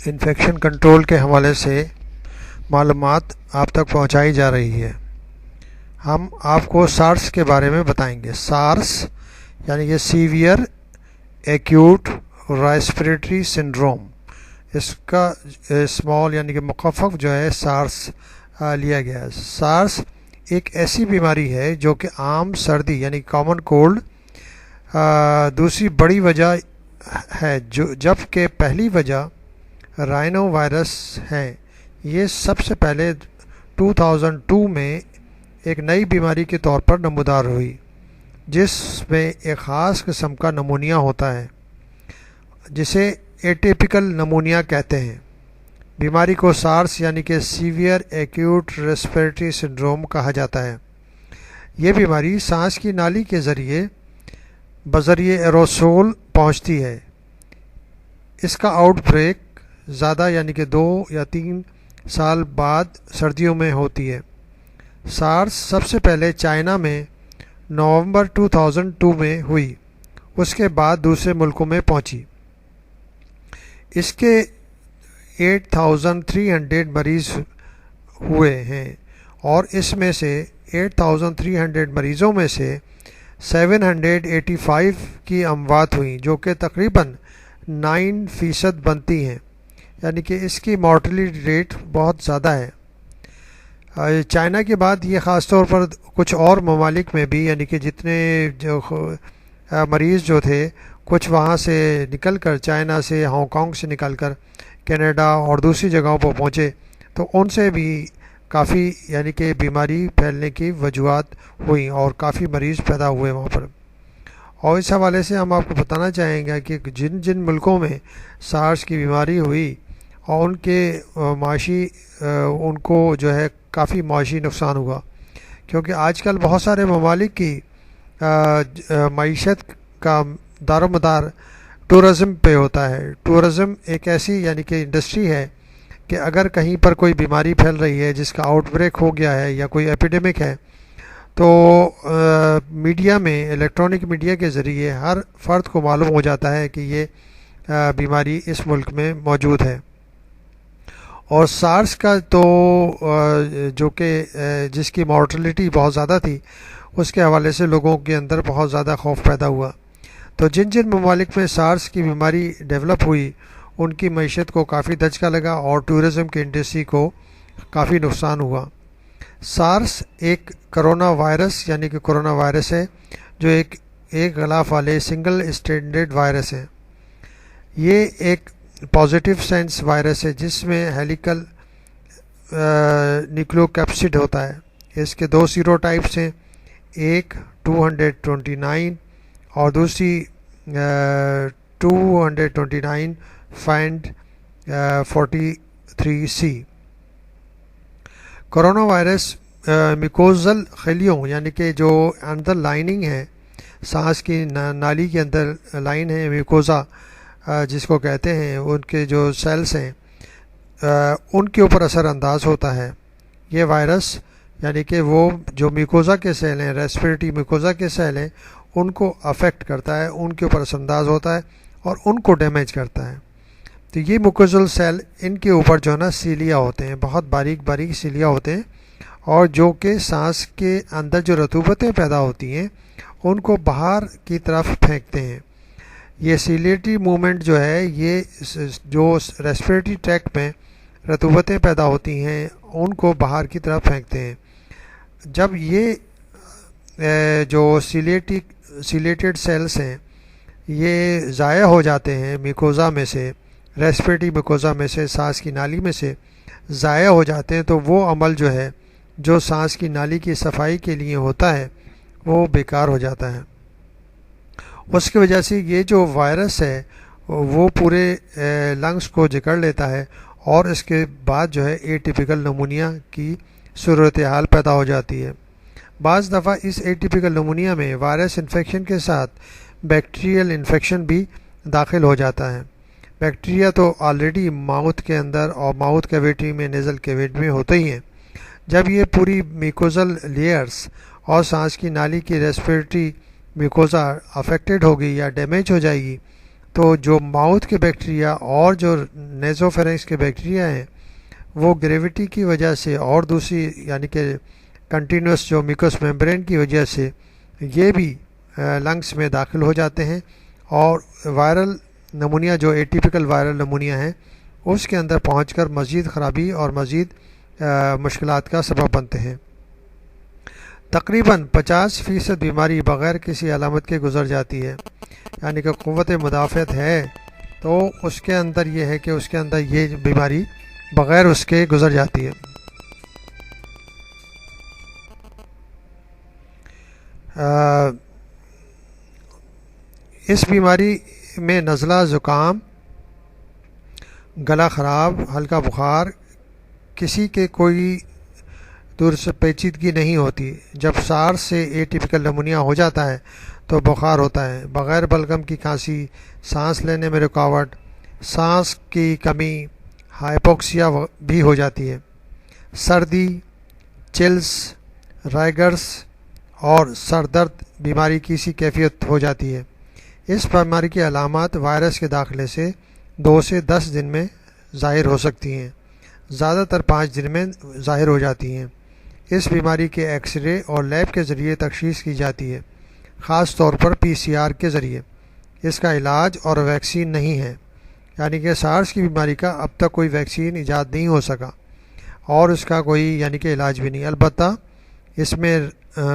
Infection control کے حوالے سے معلومات آپ تک پہنچائی جا رہی ہے۔ ہم آپ کو سارس کے بارے میں بتائیں گے۔ سارس یعنی کہ سیویئر ایکیوٹ ریسپریٹری سنڈروم، اس کا اسمال یعنی کہ مخفف جو ہے سارس لیا گیا ہے۔ سارس ایک ایسی بیماری ہے جو کہ عام سردی یعنی کامن کولڈ دوسری بڑی وجہ ہے، جبکہ پہلی وجہ رائنو وائرس ہے۔ یہ سب سے پہلے 2002 میں ایک نئی بیماری کے طور پر نمودار ہوئی، جس میں ایک خاص قسم کا نمونیا ہوتا ہے جسے ایٹیپیکل نمونیا کہتے ہیں۔ بیماری کو سارس یعنی کہ سیویئر ایکیوٹ ریسپریٹری سنڈروم کہا جاتا ہے۔ یہ بیماری سانس کی نالی کے بذریعے ایروسول پہنچتی ہے۔ اس کا آؤٹ بریک زیادہ یعنی کہ 2 یا 3 سال بعد سردیوں میں ہوتی ہے۔ سارس سب سے پہلے چائنا میں نومبر 2002 میں ہوئی، اس کے بعد دوسرے ملکوں میں پہنچی۔ اس کے 8300 مریض ہوئے ہیں اور اس میں سے 8300 مریضوں میں سے 785 کی اموات ہوئیں، جو کہ تقریباً 9% بنتی ہیں، یعنی کہ اس کی مورٹیلٹی ریٹ بہت زیادہ ہے۔ چائنا کے بعد یہ خاص طور پر کچھ اور ممالک میں بھی، یعنی کہ جتنے جو مریض جو تھے کچھ وہاں سے نکل کر، چائنا سے، ہانگ کانگ سے نکل کر کینیڈا اور دوسری جگہوں پر پہنچے، تو ان سے بھی کافی یعنی کہ بیماری پھیلنے کی وجوہات ہوئیں اور کافی مریض پیدا ہوئے وہاں پر۔ اور اس حوالے سے ہم آپ کو بتانا چاہیں گے کہ جن ملکوں میں سارس کی بیماری ہوئی اور ان کے معاشی ان کو جو ہے کافی معاشی نقصان ہوا، کیونکہ آج کل بہت سارے ممالک کی معیشت کا دار و مدار ٹورزم پہ ہوتا ہے۔ ٹورزم ایک ایسی یعنی کہ انڈسٹری ہے کہ اگر کہیں پر کوئی بیماری پھیل رہی ہے جس کا آؤٹ بریک ہو گیا ہے یا کوئی ایپیڈیمک ہے، تو میڈیا میں، الیکٹرانک میڈیا کے ذریعے ہر فرد کو معلوم ہو جاتا ہے کہ یہ بیماری اس ملک میں موجود ہے۔ اور سارس کا تو جو کہ جس کی مورٹیلٹی بہت زیادہ تھی، اس کے حوالے سے لوگوں کے اندر بہت زیادہ خوف پیدا ہوا۔ تو جن ممالک میں سارس کی بیماری ڈیولپ ہوئی، ان کی معیشت کو کافی دھچکا لگا اور ٹورزم کی انڈسٹری کو کافی نقصان ہوا۔ سارس ایک کرونا وائرس یعنی کہ کرونا وائرس ہے، جو ایک غلاف والے سنگل اسٹینڈرڈ وائرس ہے۔ یہ ایک پازیٹیو سینس وائرس ہے جس میں ہیلیکل نیوکلیوکیپسڈ ہوتا ہے۔ اس کے 2 سیرو ٹائپس ہیں، ایک 229 اور دوسری 229 فائنڈ 43C۔ کرونا وائرس میکوزل خلیوں یعنی کہ جو اندر لائننگ ہے، سانس کی نالی کے اندر لائن ہے میکوزا جس کو کہتے ہیں، ان کے جو سیلز ہیں ان کے اوپر اثر انداز ہوتا ہے۔ یہ وائرس یعنی کہ وہ جو میکوزا کے سیل ہیں، ریسپریٹری میکوزا کے سیل ہیں، ان کو افیکٹ کرتا ہے، ان کے اوپر اثر انداز ہوتا ہے اور ان کو ڈیمیج کرتا ہے۔ تو یہ میکوزل سیل، ان کے اوپر جو ہے نا سیلیا ہوتے ہیں، بہت باریک باریک سیلیا ہوتے ہیں، اور جو کہ سانس کے اندر جو رطوبتیں پیدا ہوتی ہیں ان کو باہر کی طرف پھینکتے ہیں۔ یہ سیلیٹری موومنٹ جو ہے، یہ جو ریسپریٹری ٹریکٹ میں رطوبتیں پیدا ہوتی ہیں ان کو باہر کی طرف پھینکتے ہیں۔ جب یہ جو سیلیٹڈ سیلز ہیں یہ ضائع ہو جاتے ہیں میکوزا میں سے، ریسپریٹری میکوزا میں سے، سانس کی نالی میں سے ضائع ہو جاتے ہیں، تو وہ عمل جو ہے جو سانس کی نالی کی صفائی کے لیے ہوتا ہے وہ بیکار ہو جاتا ہے۔ اس کی وجہ سے یہ جو وائرس ہے وہ پورے لنگس کو جکڑ لیتا ہے اور اس کے بعد جو ہے ایٹیپیکل نمونیا کی صورتحال پیدا ہو جاتی ہے۔ بعض دفعہ اس ایٹیپیکل نمونیا میں وائرس انفیکشن کے ساتھ بیکٹیریل انفیکشن بھی داخل ہو جاتا ہے۔ بیکٹیریا تو آلریڈی ماؤتھ کے اندر اور ماؤتھ کیویٹی میں، نیزل کیویٹی میں ہوتے ہی ہیں۔ جب یہ پوری میکوزل لیئرز اور سانس کی نالی کی ریسپریٹری میکوزا افیکٹڈ ہوگی یا ڈیمیج ہو جائے گی، تو جو ماؤتھ کے بیکٹیریا اور جو نیزوفیرنکس کے بیکٹیریا ہیں وہ گریویٹی کی وجہ سے اور دوسری یعنی کہ کنٹینوس جو میوکس ممبرین کی وجہ سے یہ بھی لنگس میں داخل ہو جاتے ہیں اور وائرل نمونیا جو ایٹیپیکل وائرل نمونیا ہے اس کے اندر پہنچ کر مزید خرابی اور مزید مشکلات کا سبب بنتے ہیں۔ تقریباً 50% بیماری بغیر کسی علامت کے گزر جاتی ہے، یعنی کہ قوت مدافعت ہے تو اس کے اندر یہ ہے کہ اس کے اندر یہ بیماری بغیر اس کے گزر جاتی ہے۔ اس بیماری میں نزلہ، زکام، گلا خراب، ہلکا بخار، کسی کے کوئی دور سے پیچیدگی نہیں ہوتی۔ جب سارس سے ایٹیپیکل نمونیا ہو جاتا ہے تو بخار ہوتا ہے، بغیر بلغم کی کھانسی، سانس لینے میں رکاوٹ، سانس کی کمی، ہائپوکسیا بھی ہو جاتی ہے، سردی، چلس، رائگرس اور سر درد بیماری کی سی کیفیت ہو جاتی ہے۔ اس بیماری کی علامات وائرس کے داخلے سے 2 سے 10 دن میں ظاہر ہو سکتی ہیں، زیادہ تر 5 دن میں ظاہر ہو جاتی ہیں۔ اس بیماری کے ایکس رے اور لیب کے ذریعے تشخیص کی جاتی ہے، خاص طور پر PCR کے ذریعے۔ اس کا علاج اور ویکسین نہیں ہے، یعنی کہ سارس کی بیماری کا اب تک کوئی ویکسین ایجاد نہیں ہو سکا اور اس کا کوئی یعنی کہ علاج بھی نہیں، البتہ اس میں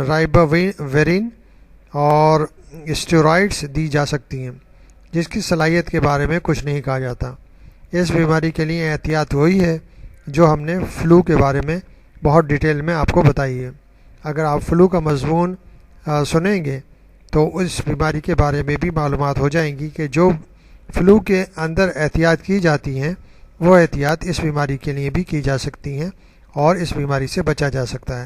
رائباویرین اور اسٹیرائڈز دی جا سکتی ہیں جس کی صلاحیت کے بارے میں کچھ نہیں کہا جاتا۔ اس بیماری کے لیے احتیاط وہی ہے جو ہم نے فلو کے بارے میں بہت ڈیٹیل میں آپ کو بتائی ہے۔ اگر آپ فلو کا مضمون سنیں گے تو اس بیماری کے بارے میں بھی معلومات ہو جائیں گی کہ جو فلو کے اندر احتیاط کی جاتی ہیں وہ احتیاط اس بیماری کے لیے بھی کی جا سکتی ہیں اور اس بیماری سے بچا جا سکتا ہے۔